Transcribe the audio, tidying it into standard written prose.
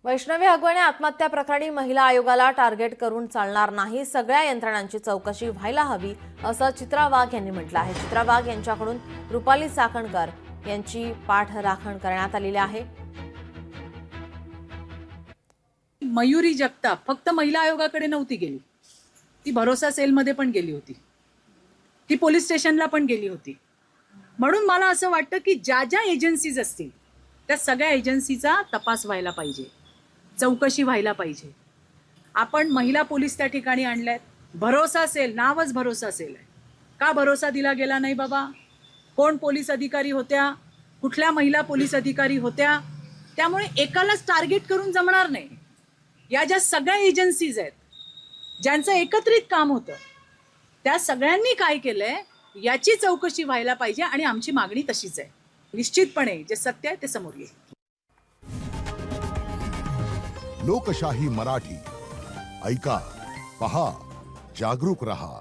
वैष्णवी हगवणे आत्महत्या प्रकरणी महिला आयोगाला टार्गेट करून चालणार नाही, सगळ्या यंत्रणांची चौकशी व्हायला हवी असं चित्रा वाघ यांनी म्हटलं आहे। चित्रा वाघ यांच्याकडून रुपाली चाकणकर यांची पाठराखण करण्यात आलेली आहे। मयुरी जगताप फक्त महिला आयोगाकडे नव्हती गेली, ती भरोसा सेलमध्ये पण गेली होती, ती पोलीस स्टेशनला पण गेली होती। म्हणून मला असं वाटतं की ज्या ज्या एजन्सीज असतील त्या सगळ्या एजन्सीचा तपास व्हायला पाहिजे, चौकशी व्हायला पाहिजे। आपण महिला पोलीस त्या ठिकाणी आणल्यात, भरोसा सेल, नावच भरोसा सेल आहे। का भरोसा दिला गेला नाही बाबा? कोण पोलीस अधिकारी होत्या, कुठल्या महिला पोलीस अधिकारी होत्या, त्यामुळे एकालाच टार्गेट करून जमणार नाही। या ज्या सगळ्या एजन्सीज आहेत ज्यांचं एकत्रित काम होतं त्या सगळ्यांनी काय केलंय याची चौकशी व्हायला पाहिजे आणि आमची मागणी तशीच आहे। निश्चितपणे जे सत्य आहे ते समोर येईल। लोकशाही मराठी ऐका, पहा, जागरूक रहा।